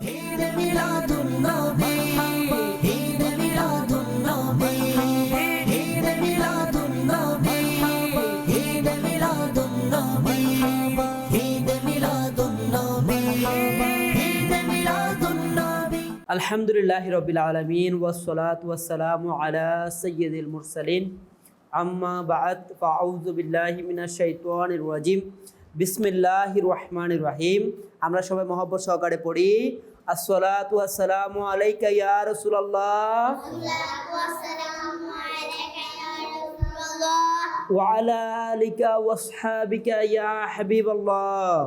ঈদ মিলাদুন নবী, ঈদ মিলাদুন নবী, ঈদ মিলাদুন নবী, ঈদ মিলাদুন নবী, ঈদ মিলাদুন নবী, ঈদ মিলাদুন নবী। আলহামদুলিল্লাহি রাব্বিল আলামিন ওয়াসসালাতু ওয়াসসালামু আলা সাইয়্যিদিল মুরসালিন আম্মা বা'দ ফাআউযু বিল্লাহি মিনাশ শাইতানির রাজিম বিসমিল্লাহির রহমানির রহিম। আমরা সবাই মহব্বত সহকারে পড়ি আসসালাতু ওয়াসসালামু আলাইকা ইয়া রাসূলুল্লাহ ওয়া আলা আলিকা ওয়াসহাবিকা ইয়া হাবিবাল্লাহ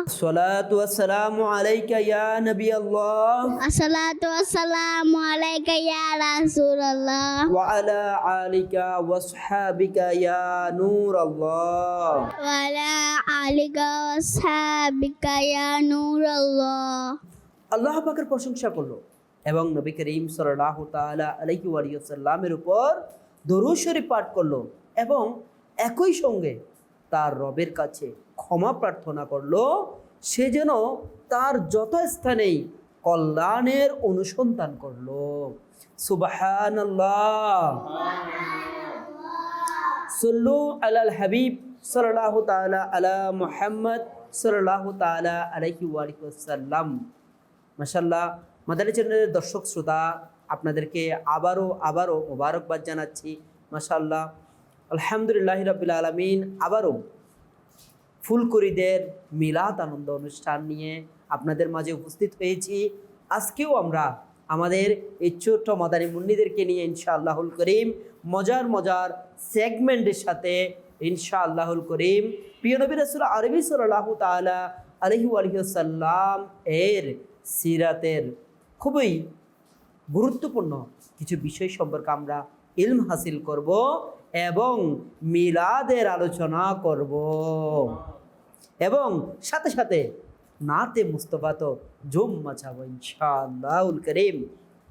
আসসালাতু ওয়াসসালামু আলাইকা ইয়া নবিয়াল্লাহ আসসালাতু ওয়াসসালামু আলাইকা ইয়া রাসূলুল্লাহ ওয়া আলা আলিকা ওয়াসহাবিকা ইয়া নূরাল্লাহ ওয়া আলা আলিকা ওয়াসহাবিকা ইয়া নূরাল্লাহ। আল্লাহ পাকের প্রশংসা করলো এবং নবী করিম সাল্লাল্লাহু তাআলা আলাইহি ওয়া সাল্লামের উপর দরুদ শরীফ পাঠ করলো এবং একই সঙ্গে তার রবের কাছে ক্ষমা প্রার্থনা করলো, সে যেন তার যত স্থানেই কল্যাণের অনুসন্ধান করলো। সুবহানাল্লাহ। সাল্লু আলাল হাবিব সাল্লাল্লাহু তাআলা আলা মুহাম্মদ সাল্লাল্লাহু তাআলা আলাইহি ওয়া সাল্লাম। মাশাআল্লাহ, মাদানী চ্যানেলের দর্শক শ্রোতা, আপনাদেরকে আবারও মোবারকবাদ জানাচ্ছি। মাশাআল্লাহ, আলহামদুলিল্লাহি রাব্বিল আলামিন আবারও ফুলকুরিদের মিলাদ আনন্দ অনুষ্ঠান নিয়ে আপনাদের মাঝে উপস্থিত হয়েছি। আজকেও আমরা আমাদের এই ছোট্ট মাদানী মুন্নিদেরকে নিয়ে ইনশাআল্লাহুল করিম মজার সেগমেন্টের সাথে ইনশাআল্লাহুল করিম প্রিয় নবী রাসূল আরবি সাল্লাল্লাহু তাআলা আলাইহি ওয়া সাল্লাম এর সিরাতের খুবই গুরুত্বপূর্ণ কিছু বিষয় সম্পর্কে আমরা ইলম হাসিল করব এবং মিলাদের আলোচনা করব এবং সাথে সাথে নাতে মুস্তফা তো জুম মাছাবো ইনশাআল্লাহুল করিম।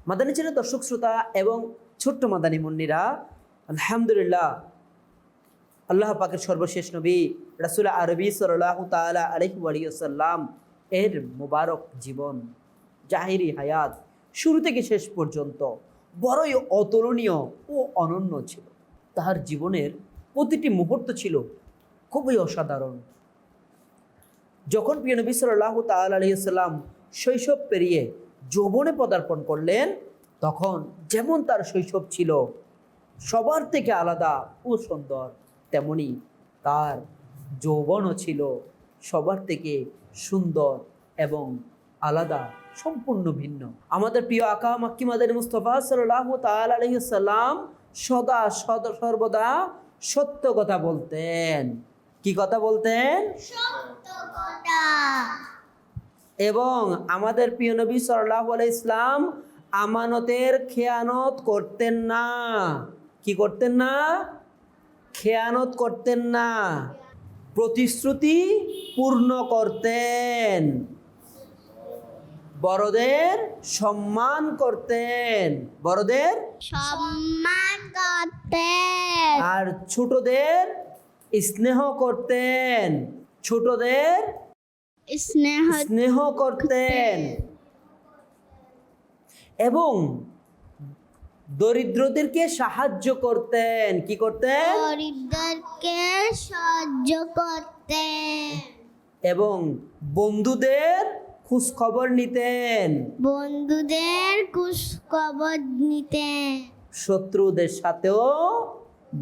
মাদানী চ্যানেল দর্শক শ্রোতা এবং ছোট্ট মাদানী মুন্নিরা, আলহামদুলিল্লাহ, আল্লাহ পাকের সর্বশেষ নবী রাসূল আরবি সাল্লাল্লাহু তাআলা আলাইহি ওয়া সাল্লাম এর মোবারক জীবন, জাহিরি হায়াত শুরু থেকে শেষ পর্যন্ত বড়ই অতুলনীয় ও অনন্য ছিল। তার জীবনের প্রতিটি মুহূর্ত ছিল খুবই অসাধারণ। যখন প্রিয় নবী সাল্লাল্লাহু তাআলা আলাইহি সাল্লাম শৈশব পেরিয়ে যৌবনে পদার্পণ করলেন, তখন যেমন তার শৈশব ছিল সবার থেকে আলাদা ও সুন্দর, তেমনি তার যৌবনও ছিল সবার থেকে সুন্দর এবং আলাদা, সম্পূর্ণ ভিন্ন। আমাদের প্রিয় আকা মাক্কি মাদানী মুস্তাফা সাল্লাল্লাহু তাআলা আলাইহি সাল্লাম সর্বদা সত্য কথা বলতেন। কি কথা বলতেন? সত্য কথা। এবং আমাদের প্রিয় নবী সাল্লাল্লাহু আলাইহি ইসলাম আমানতের খেয়ানত করতেন না। কি করতেন না? খেয়ানত করতেন না। প্রতিশ্রুতি পূর্ণ করতেন, বড়দের সম্মান করতেন, বড়দের সম্মান করতেন আর ছোটদের স্নেহ করতেন, ছোটদের স্নেহ করতেন এবং দরিদ্রদেরকে সাহায্য করতেন। কি করতেন? দরিদ্রকে সাহায্য করতেন এবং বন্ধুদের খোঁজ খবর নিতেন, বন্ধুদের খোঁজ খবর নিতেন, শত্রুদের সাথেও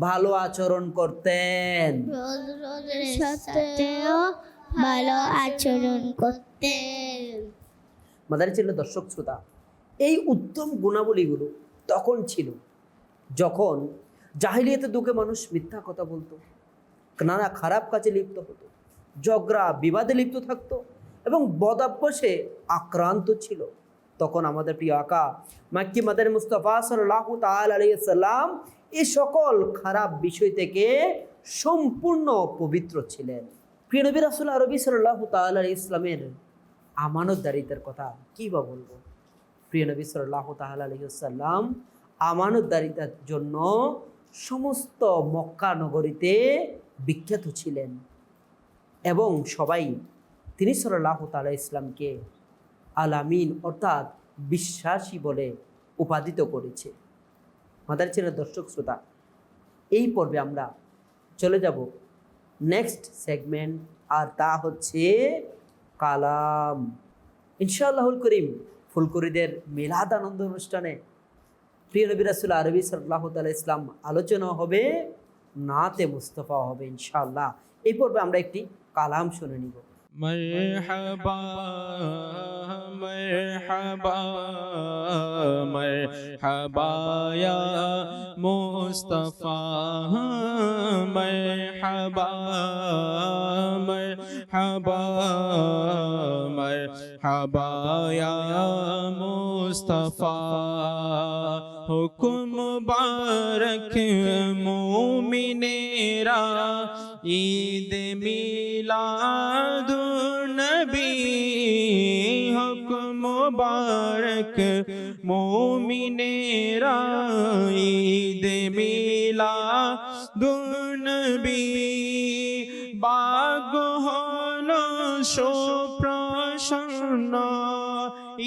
ভালো আচরণ করতেন। বন্ধুদের সাথেও ভালো আচরণ করতেন। মাদানী চ্যানেলের দর্শক শ্রোতা, এই উত্তম গুণাবলীগুলো তখন ছিল যখন জাহিলিয়াতের যুগে মানুষ মিথ্যা কথা বলতো, নানা খারাপ কাজে লিপ্ত হতো, ঝগড়া বিবাদে লিপ্ত থাকতো এবং বদাভ্যাসে আক্রান্ত ছিল। তখন আমাদের প্রিয় আকা মাক্কি মাদানী মুস্তাফা সাল্লাল্লাহু তাআলা আলাইহি সাল্লাম এই সকল খারাপ বিষয় থেকে সম্পূর্ণ পবিত্র ছিলেন। প্রিয় নবী রাসূল আরবি সাল্লাল্লাহু তাআলা আলাইহি ইসলামের আমানতদারিতার কথা কী বা বলবো। প্রিয় নবী সাল্লাল্লাহু তাআলা আলাইহি সাল্লাম আমানতদারিতার জন্য সমস্ত মক্কা নগরীতে বিখ্যাত ছিলেন। এবং সবাই তিনি সাল্লাল্লাহু তাআলা ইসলামকে আল আমিন অর্থাৎ বিশ্বাসী বলে উপাদিত করেছে। মাদার চ্যানেলের দর্শক শ্রোতা, এই পর্বে আমরা চলে যাব নেক্সট সেগমেন্ট, আর তা হচ্ছে কালাম। ইনশাআল্লাহুল করিম ফুলকুরিদের মিলাদ আনন্দ অনুষ্ঠানে প্রিয় নবী রাসূল আরবি সাল্লাল্লাহু তাআলা ইসলাম আলোচনা হবে, নাতে মুস্তাফা হবে ইনশাআল্লাহ। এই পর্বে আমরা একটি কালাম শুনে নিব। मरहबा मरहबा मरहबा या मुस्तफा मरहबा मरहबा मरहबा या मुस्तफा हुक्म मुबारक मोमिनेरा ईद मिलादुन्नबी हुक्म मुबारक मोमिनेरा ईद मिलादुन्नबी बागहन सुप्रसन्न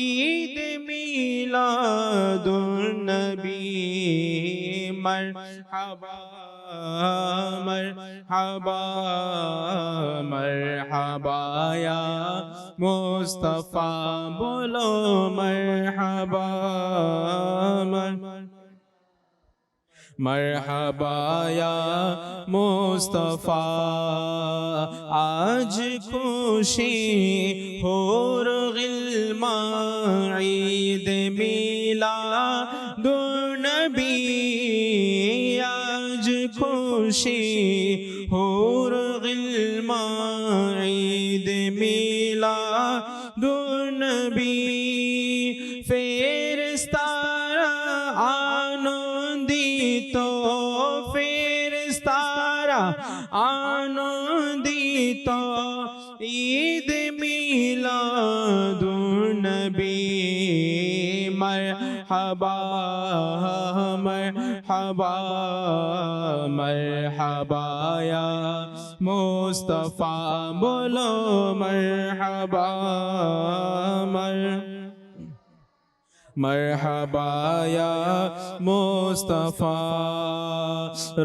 ईद मिलादुन्नबी मरहबा मरहबा मरहबा या मुस्तफा बोलो मरहबा मरहबा या मुस्तफा आज खुशी होर गिल्मा ईद मिलादुन्नबी आज खुशी होर गिल्मा ईद मिलादुन्नबी फेरिस्तारा आनंदित फेरिस्तारा आनंदित ईद मिलादुन्नबी मरहबा मरहबा मरहबा या मुस्तफा बोलो मरहबा मरहबा या मुस्तफा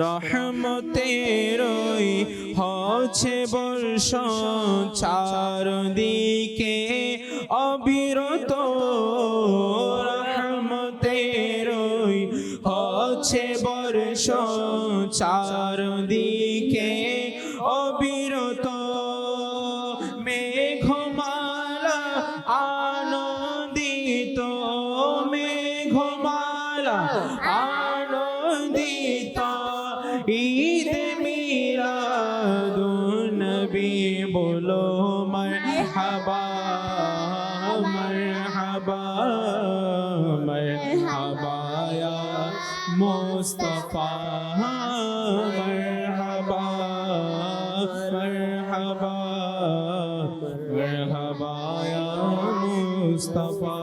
रहमतेरोई হচ্ছে বর্ষণ চারদিকে অবিরত রহমতেরই হচ্ছে বর্ষণ চারদিকে অবিরত মেঘমালা আনন্দিত মেঘমালা আনন্দিত ঈদ মিলাদুন্নবী বলো মরহবা মরহবা মরহবা ইয়া মুস্তাফা মরহবা মরহবা মরহবা ইয়া মুস্তাফা।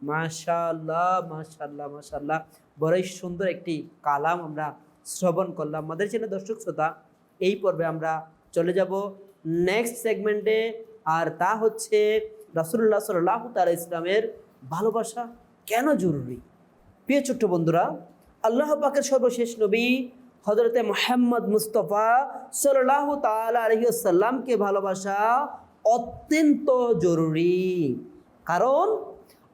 মাশাআল্লাহ মাশাআল্লাহ মাশাআল্লাহ, বড়ই সুন্দর একটি কালাম আমরা শ্রবণ করলাম। আমাদের চ্যানেলের দর্শক শ্রোতা, এই পর্বে আমরা চলে যাব নেক্সট সেগমেন্টে, আর তা হচ্ছে রাসূলুল্লাহ সাল্লাল্লাহু তাআলা ইসলামের ভালোবাসা কেন জরুরি। প্রিয় ছোট্ট বন্ধুরা, আল্লাহ পাকের সর্বশেষ নবী হযরতে মুহাম্মদ মুস্তাফা সাল্লাল্লাহু তাআলা আলাইহি ওয়াসাল্লামকে ভালোবাসা অত্যন্ত জরুরি, কারণ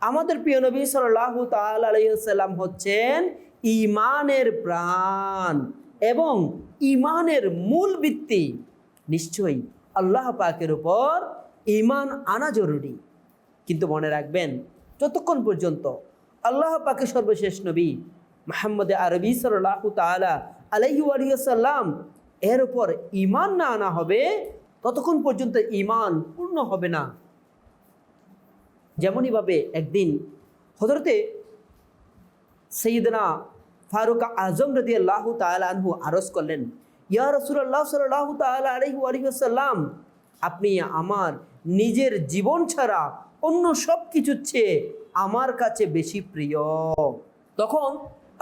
আমাদের প্রিয় নবী সাল্লাল্লাহু তাআলা আলাইহি ওয়াসাল্লাম হচ্ছেন ঈমানের প্রাণ এবং ঈমানের মূল ভিত্তি। নিশ্চয়ই আল্লাহ পাকের উপর ঈমান আনা জরুরি, কিন্তু মনে রাখবেন যতক্ষণ পর্যন্ত আল্লাহ পাকের সর্বশেষ নবী মুহাম্মদ আরবি সাল্লাল্লাহু তাআলা আলাইহি ওয়াসাল্লাম এর উপর ঈমান না আনা হবে, ততক্ষণ পর্যন্ত ঈমান পূর্ণ হবে না। যেমনইভাবে একদিন হযরতে সাইয়্যিদনা ফারুক আজম রাদিয়াল্লাহু তাআলা আনহু আরজ করলেন, ইয়া রাসূলুল্লাহ সাল্লাল্লাহু তাআলা আলাইহি ওয়াসাল্লাম, আপনি আমার নিজের জীবন ছাড়া অন্য সব কিছুর চেয়ে আমার কাছে বেশি প্রিয়। তখন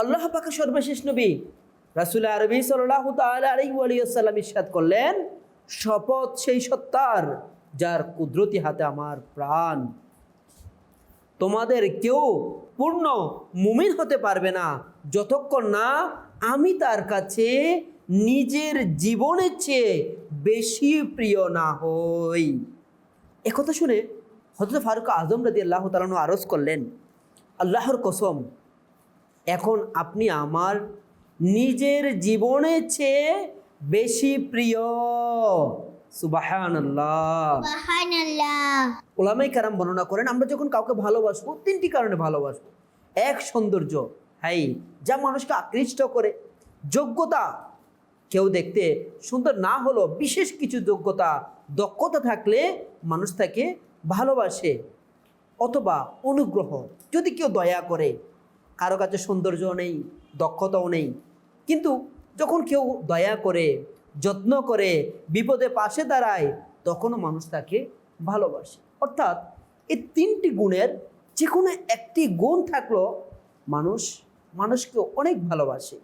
আল্লাহ পাকের সর্বশেষ নবী রাসূল আরবি সাল্লাল্লাহু তাআলা আলাইহি ওয়াসাল্লাম ইরশাদ করলেন, শপথ সেই সত্তার যার কুদরতি হাতে আমার প্রাণ, তোমাদের কেউ পূর্ণ মুমিন হতে পারবে না যতক্ষণ না আমি তার কাছে নিজের জীবনের চেয়ে বেশি প্রিয় না হই। একথা শুনে হযরত ফারুক আজম রাদিয়াল্লাহু তাআলা আনহু আরজ করলেন, আল্লাহর কসম, এখন আপনি আমার নিজের জীবনের চেয়ে বেশি প্রিয়। সুবহানাল্লাহ। সুবহানাল্লাহ। ওলামায়ে কেরাম বর্ণনা করেন, আমরা যখন কাউকে ভালোবাসবো তিনটি কারণে ভালোবাসবো। এক, সৌন্দর্য, হ্যাঁ, যা মানুষকে আকৃষ্ট করে। যোগ্যতা, কেউ দেখতে সুন্দর না হলো বিশেষ কিছু যোগ্যতা দক্ষতা থাকলে মানুষ তাকে ভালোবাসে। অথবা অনুগ্রহ, যদি কেউ দয়া করে, কারো কাছে সৌন্দর্যও নেই দক্ষতাও নেই, কিন্তু যখন কেউ দয়া করে যত্ন করে বিপদে পাশে দাঁড়ায় তখনও মানুষ তাকে ভালোবাসে। অর্থাৎ এই তিনটি গুণের যে কোনো একটি গুণ থাকলো মানুষকে অনেক ভালোবাসে।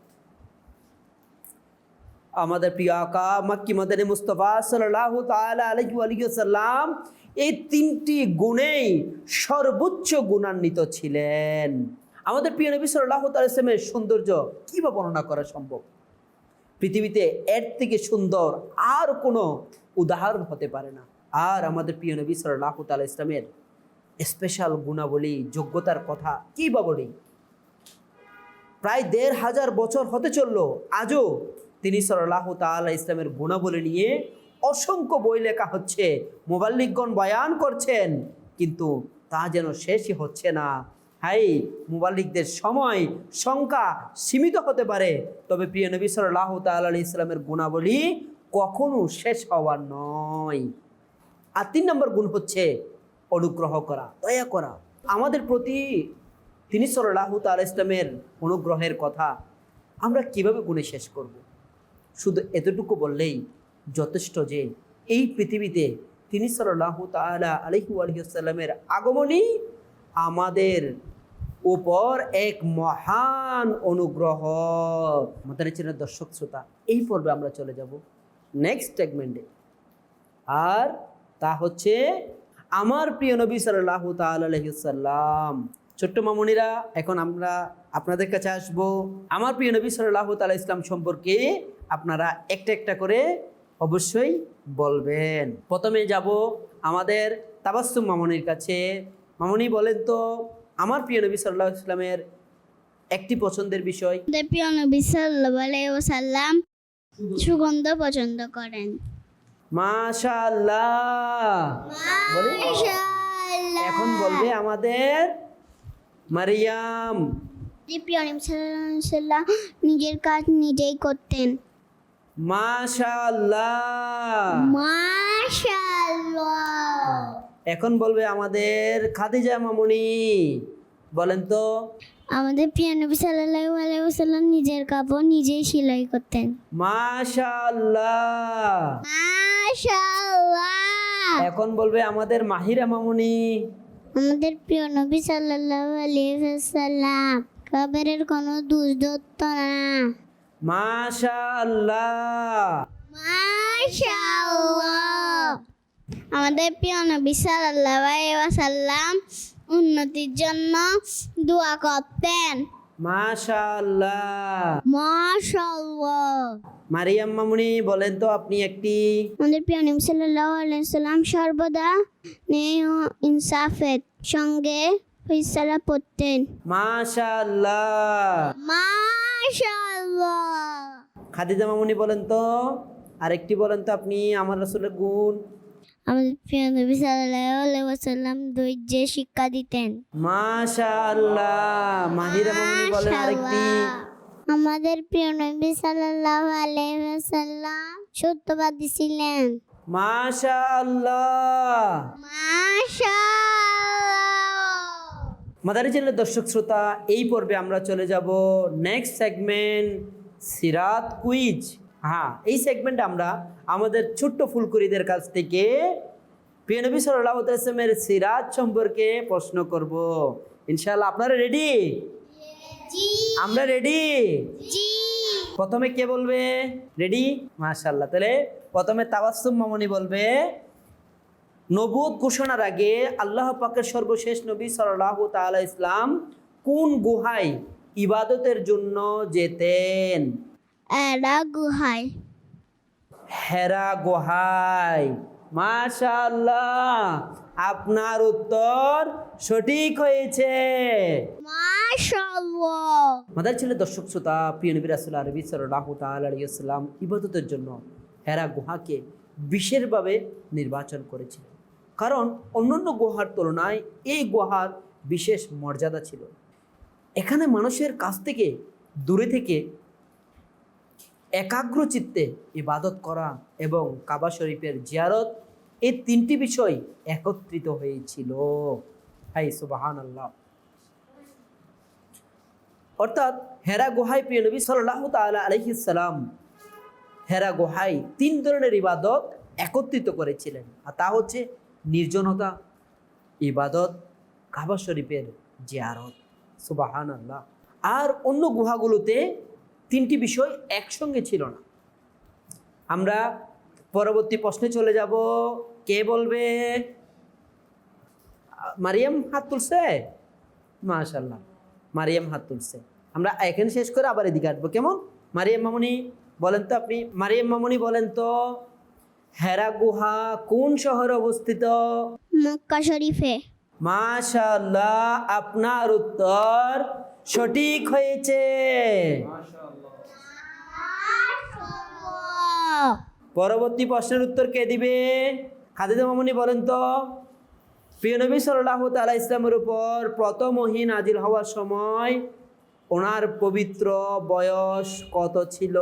আমাদের প্রিয় আকা মক্কি মাদানী মুস্তাফা সাল্লাল্লাহু তাআলা আলাইহি ওয়া সাল্লাম এই তিনটি গুণেই সর্বোচ্চ গুণান্বিত ছিলেন। আমাদের প্রিয় নবী সাল্লাল্লাহু তাআলা ইসলামের সৌন্দর্য কীভাবে বর্ণনা করা সম্ভব? পৃথিবীতে এর থেকে সুন্দর আর কোনো উদাহরণ হতে পারে না। আর আমাদের প্রিয় নবী সাল্লাল্লাহু তাআলা ইসলামের স্পেশাল গুণাবলী, যোগ্যতার কথা কী বা বলি। প্রায় ১৫০০ বছর হতে চলল, আজও তিনি সাল্লাল্লাহু তাআলা ইসলামের গুণাবলী নিয়ে অসংখ্য বই লেখা হচ্ছে, মুবাল্লিগগণ বয়ান করছেন, কিন্তু তা যেন শেষই হচ্ছে না। হাই, মুবাল্লিগদের সময় সংখ্যা সীমিত হতে পারে, তবে প্রিয় নবী সাল্লাল্লাহু তাআলা আলাইহিস সাল্লামের গুণাবলী কখনো শেষ হওয়ার নয়। আর ৩ নম্বর গুণ হচ্ছে অনুগ্রহ করা, দয়া করা। আমাদের প্রতি তিনি সাল্লাল্লাহু তাআলা ইসলামের অনুগ্রহের কথা আমরা কিভাবে গুণে শেষ করব? শুধু এতটুকু বললেই যথেষ্ট যে এই পৃথিবীতে তিনি সাল্লাল্লাহু তাআলা আলাইহি ওয়াসাল্লামের আগমনই আমাদের উপর এক মহান অনুগ্রহ। আমাদের চ্যানেলের দর্শক শ্রোতা, এই পর্বে আমরা চলে যাব নেক্সট সেগমেন্টে, আর তা হচ্ছে আমার প্রিয় নবী সাল্লাল্লাহু তাআলা আলাইহি ওয়াসাল্লাম। ছোট্ট মামুনিরা, এখন আমরা আপনাদের কাছে আসব। আমার প্রিয় নবী সাল্লাল্লাহু তাআলা ইসলাম সম্পর্কে আপনারা একটা একটা করে অবশ্যই বলবেন। প্রথমে যাব আমাদের তাবাসসুম মামুনির কাছে। মামুনি বলেন তো, আমার প্রিয় নবী সাল্লাল্লাহু আলাইহি ওয়াসাল্লামের একটি পছন্দের বিষয়। আমাদের প্রিয় নবী সাল্লাল্লাহু আলাইহি ওয়াসাল্লাম সুগন্ধ পছন্দ করেন। মাশাআল্লাহ। বলি, এখন বলবে আমাদের মারিয়াম। প্রিয় নবী সাল্লাল্লাহু আলাইহি ওয়াসাল্লাম নিজের কাজ নিজেই করতেন। মাশাআল্লাহ। মাশাআল্লাহ। এখন বলবে আমাদের খাদিজা মামুনি। বলেন তো, আমাদের প্রিয় নবী সাল্লাল্লাহু আলাইহি ওয়াসাল্লাম নিজের কাপড় নিজেই সেলাই করতেন। মাশাআল্লাহ। মাশাআল্লাহ। এখন বলবে আমাদের মাহিরা মামুনি। আমাদের প্রিয় নবী সাল্লাল্লাহু আলাইহি ওয়াসাল্লাম কবরের কোনো দোষ ধরত না। মাশাআল্লাহ। মাশাআল্লাহ। আমাদের প্রিয় নবী সাল্লাল্লাহু আলাইহি ওয়াসাল্লাম উন্নতির জন্য দোয়া করতেন। মাশাআল্লাহ। মাশাআল্লাহ। মারিয়াম মামুনি, বলেন তো আপনি একটি। আমাদের প্রিয় নবী সাল্লাল্লাহু আলাইহি ওয়াসাল্লাম সর্বদা ন্যায় ও ইনসাফের সঙ্গে ফয়সালা করতেন। মাশাআল্লাহ। মাশাআল্লাহ। খাদিজা মামুনি বলেন তো আরেকটি, বলেন তো আপনি আমার রাসূলের গুণ। আমাদের প্রিয় নবী সাল্লাল্লাহু আলাইহি ওয়াসাল্লাম ধৈর্যের শিক্ষা দিতেন। মাশাআল্লাহ। মাহিরা মামুনি বলেন আরেকটি। আমাদের প্রিয় নবী সাল্লাল্লাহু আলাইহি ওয়াসাল্লাম সত্যবাদী ছিলেন। মাশাআল্লাহ। মাশাআল্লাহ। মাদানী চ্যানেলের দর্শক শ্রোতা, এই পর্বে আমরা চলে যাব নেক্সট সেগমেন্ট, সিরাত কুইজ। হ্যাঁ, এই সেগমেন্টে আমরা আমাদের ছোট্ট ফুলকুরিদের কাছ থেকে প্রিয় নবী সাল্লাল্লাহু আলাইহি ওয়াসাল্লামের সিরাত সম্পর্কে প্রশ্ন করব। ইনশাআল্লাহ আপনারা রেডি? জি। আমরা রেডি? জি। প্রথমে কে বলবে? রেডি? মাশাআল্লাহ। তাহলে প্রথমে তাবাসসুম মামুনি বলবে। নবুয়ত ঘোষণার আগে আল্লাহ পাকের সর্বশেষ নবী সাল্লাল্লাহু তাআলা ইসলাম কোন গুহায় ইবাদতের জন্য যেতেন? এরা গুহায়। হেরা গুহায়। মাশাআল্লাহ, আপনার উত্তর সঠিক হয়েছে। মাশাআল্লাহ। মাদার ছেলে দর্শক শ্রোতা, প্রিয় নবী রাসূল আরবি সাল্লাল্লাহু তাআলা আলাইহি ওয়াসাল্লাম ইবাদতের জন্য হেরা গুহাকে বিশেষভাবে নির্বাচন করেছিলেন, কারণ অন্যান্য গুহার তুলনায় এই গুহার বিশেষ মর্যাদা ছিল। এখানে মানুষের কাছ থেকে দূরে থেকে একাগ্র চিত্তে ইবাদত করা এবং কাবা শরীফের জিয়ারত, এই তিনটি বিষয় একত্রিত হয়েছিল। হাই সুবহানাল্লাহ। অর্থাৎ হেরা গুহায় প্রিয় নবী সাল্লাল্লাহু তাআলা আলাইহি সাল্লাম হেরা গুহায় তিন ধরনের ইবাদত একত্রিত করেছিলেন, আর তা হচ্ছে নির্জনতা, ইবাদত, কাবা শরীফের জিয়ারত। সুবহানাল্লাহ। আর অন্য গুহাগুলোতে তিনটি বিষয় একসঙ্গে ছিল না। আমরা পরবর্তী প্রশ্নে চলে যাব। কে বলবে? মারিয়াম হাত তুলছে। মাশাআল্লাহ, মারিয়াম হাত তুলছে। আমরা এখানে শেষ করে আবার এদিকে আসবো, কেমন? মারিয়াম মামুনি বলেন তো, আপনি মারিয়াম মামুনি বলেন তো, হেরা গুহা কোন শহরে অবস্থিত? মক্কা শরীফে। মাশাআল্লাহ, আপনার উত্তর সঠিক হয়েছে। পরবর্তী প্রশ্নের উত্তর কে দিবে? খাদিজা মামুনি বলেন তো, প্রিয় নবী সাল্লাল্লাহু তাআলা ইসলামের উপর প্রথম ওহী নাজিল হওয়ার সময় ওনার পবিত্র বয়স কত ছিল?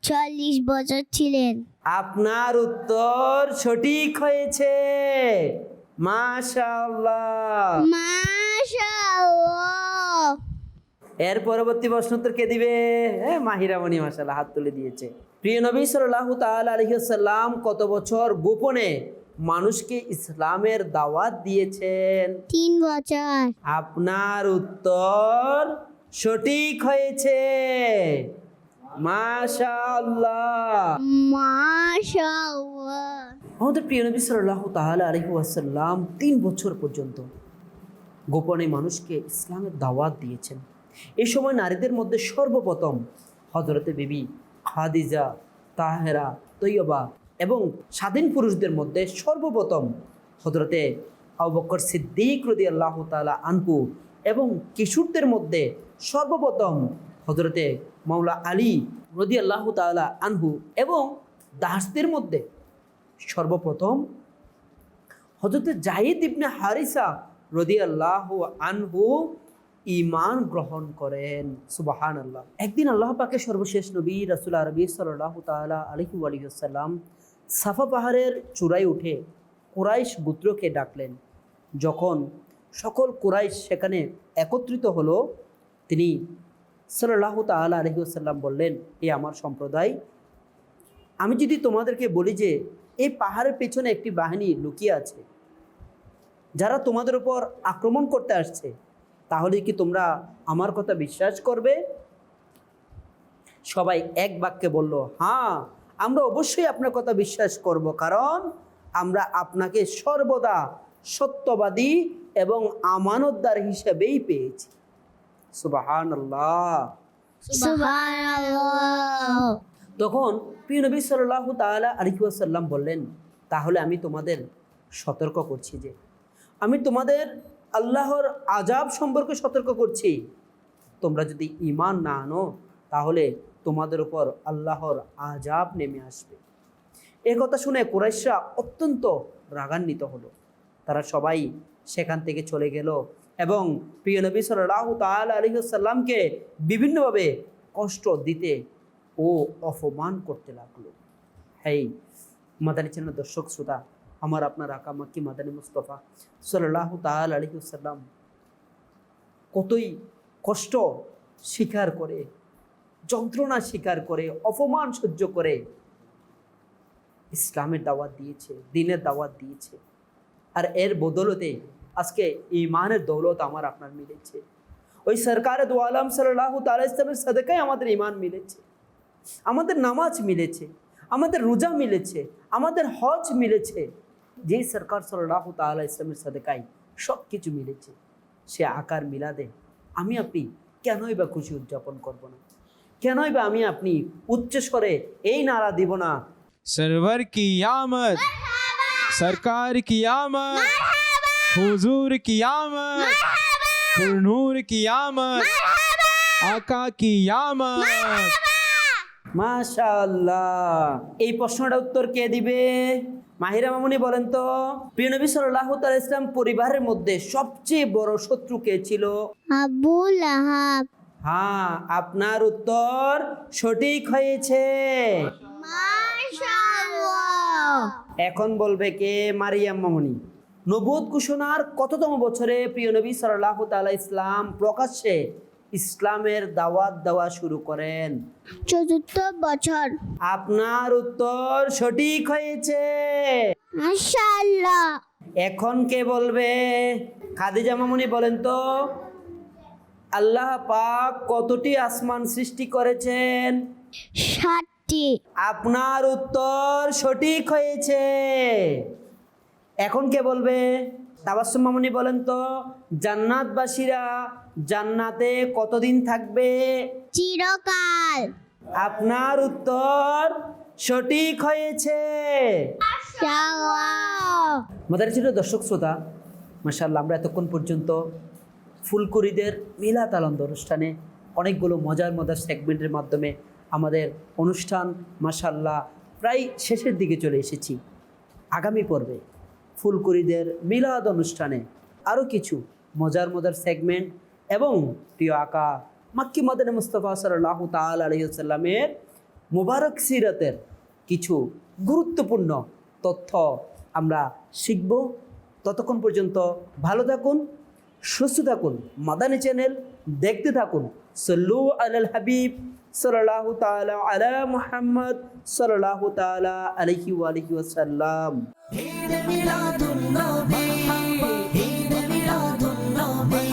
40 বছর ছিলেন। আপনার উত্তর সঠিক হয়েছে। মাশাআল্লাহ। মাশাআল্লাহ। এর পরবর্তী প্রশ্ন উত্তর কে দিবে? মাহিরা মনি মাশাআল্লাহ হাত তুলে দিয়েছে। প্রিয় নবী সাল্লাল্লাহু তাআলা আলাইহি ওয়াসাল্লাম কত বছর গোপনে মানুষকে ইসলামের দাওয়াত দিয়েছেন? 3 বছর। আপনার উত্তর সঠিক হয়েছে। মাশাআল্লাহ। মাশাআল্লাহ। আমাদের প্রিয় নবী সাল্লাল্লাহু তাআলা আলাইহি ওয়াসাল্লাম 3 বছর পর্যন্ত গোপনে মানুষকে ইসলামের দাওয়াত দিয়েছেন। এই সময় নারীদের মধ্যে সর্বপ্রথম হযরতে বিবি খাদিজা, তাহেরা, তৈয়বা এবং স্বাধীন পুরুষদের মধ্যে সর্বপ্রথম হযরতে আবু বকর সিদ্দিক রাদিয়াল্লাহু তাআলা আনহু এবং কিশোরদের মধ্যে সর্বপ্রথম হযরতে মাওলা আলী রাদিয়াল্লাহু তাআলা আনহু এবং দাসদের মধ্যে সর্বপ্রথম হযরতে যায়েদ ইবনে হারিসা রাদিয়াল্লাহু আনহু ঈমান গ্রহণ করেন। সুবহানাল্লাহ। একদিন আল্লাহ পাকের সর্বশেষ নবী রাসূল আরবি সাল্লাল্লাহু তাআলা আলাইহি ওয়াসাল্লাম সাফা পাহাড়ের চূড়ায় উঠে কুরাইশ গোত্রকে ডাকলেন। যখন সকল কুরাইশ সেখানে একত্রিত হলো, তিনি সাল্লাল্লাহু তাআলা আলাইহি ওয়াসাল্লাম বললেন, এ আমার সম্প্রদায়, আমি যদি তোমাদেরকে বলি যে এই পাহাড়ের পেছনে একটি বাহিনী লুকিয়ে আছে যারা তোমাদের উপর আক্রমণ করতে আসছে, তাহলে কি তোমরা আমার কথা বিশ্বাস করবে? সবাই এক বাক্যে বলল, হ্যাঁ, আমরা অবশ্যই আপনার কথা বিশ্বাস করব, কারণ আমরা আপনাকে সর্বদা সত্যবাদী এবং আমানতদার হিসেবেই পেয়েছি। সুবহানাল্লাহ। সুবহানাল্লাহ। তখন প্রিয় নবী সাল্লাল্লাহু তাআলা আলাইহি ওয়াসাল্লাম বললেন, তাহলে আমি তোমাদের সতর্ক করছি যে আমি তোমাদের আল্লাহর আযাব সম্পর্কে সতর্ক করছি। তোমরা যদি ঈমান না আনো তাহলে তোমাদের উপর আল্লাহর আযাব নেমে আসবে। এই কথা শুনে কুরাইশরা অত্যন্ত রাগান্বিত হলো। তারা সবাই সেখান থেকে চলে গেল এবং প্রিয় নবী সাল্লাল্লাহু তাআলা আলাইহি ওয়াসাল্লামকে বিভিন্নভাবে কষ্ট দিতে ও অপমান করতে লাগলো। হেই মাদানী চ্যানেল দর্শক শ্রোতা, আমার আপনার আকা মাক্কি মাদানী মুস্তাফা সাল্লাল্লাহু তাআলা আলাইহি ওয়াসাল্লাম কতই কষ্ট স্বীকার করে, যন্ত্রণা স্বীকার করে, অপমান সহ্য করে ইসলামের দাওয়াত দিয়েছে, দ্বীনের দাওয়াত দিয়েছে। আর এর বদলতে আজকে ঈমানের দৌলত আমার আপনার মিলেছে। ওই সরকারে দু আলম সাল্লাল্লাহু তাআলা ইসলামের সাদাকায় আমাদের ঈমান মিলেছে। আমাদের নামাজ মিলেছে, আমাদের রোজা মিলেছে, আমাদের হজ মিলেছে। যে সরকার সাল্লাল্লাহু তাআলা ইসলামের সাদেকায় সব কিছু মিলেছে, সে আকার মিলাদে আমি আপনি কেনই বা খুশি উদযাপন করব না? কেনই বা আমি আপনি উচ্চস্বরে এই নারা দিব না, सरवर की आमद, सरकार की आमद, हुजूर की आमद, नूर की आमद, आका की आमद। মাশাআল্লাহ। এই প্রশ্নটার উত্তর কে দিবে? মাহিরা মামুনি বলেন তো। প্রিয় নবী সাল্লাল্লাহু তাআলা ইসলাম পরিবারের মধ্যে সবচেয়ে বড় শত্রু কে ছিল? আবু লাহাব। হ্যাঁ, আপনার উত্তর সঠিক হয়েছে। মাশাআল্লাহ। এখন বলবে কে? মারিয়াম মামুনি। নবুয়ত ঘোষণার কততম বছরে প্রিয় নবী সাল্লাল্লাহু তাআলা ইসলাম প্রকাশ্যে ইসলামের দাওয়াত দেওয়া শুরু করেন? ৪র্থ বছর। আপনার উত্তর সঠিক হয়েছে। মাশাআল্লাহ। এখন কে বলবে? খাদিজা মামুনি বলেন তো, আল্লাহ পাক কতটি আসমান সৃষ্টি করেছেন? ৭টি। আপনার উত্তর সঠিক হয়েছে। এখন কে বলবে? তাবাসসুম মামুনি বলেন তো, জান্নাতবাসীরা জান্নাতে কতদিন থাকবে? চিরকাল। আপনার উত্তর সঠিক হয়েছে। মাশাআল্লাহ। মাদারীপুর দর্শক শ্রোতা, মাশাআল্লাহ, আমরা এতক্ষণ পর্যন্ত ফুলকুরিদের মিলাদ আনন্দ অনুষ্ঠানে অনেকগুলো মজার মজার সেগমেন্টের মাধ্যমে আমাদের অনুষ্ঠান মাশাআল্লাহ প্রায় শেষের দিকে চলে এসেছি। আগামী পর্বে ফুলকুরিদের মিলাদ অনুষ্ঠানে আরও কিছু মজার মজার সেগমেন্ট এবং প্রিয় আকা মাক্কি মাদানী মুস্তাফা সাল্লাল্লাহু তাআলা আলাইহি ওয়াসাল্লামের মুবারক সিরাতের কিছু গুরুত্বপূর্ণ তথ্য আমরা শিখব। ততক্ষণ পর্যন্ত ভালো থাকুন, সুস্থ থাকুন, মাদানী চ্যানেল দেখতে থাকুন। সল্লু আলাল হাবিব সাল্লাল্লাহু তাআলা আলা মুহাম্মদ সাল্লাল্লাহু তাআলা আলাইহি ওয়া আলিহি ওয়াসাল্লাম। ঈদ মিলাদুন নবী, ঈদ মিলাদুন নবী।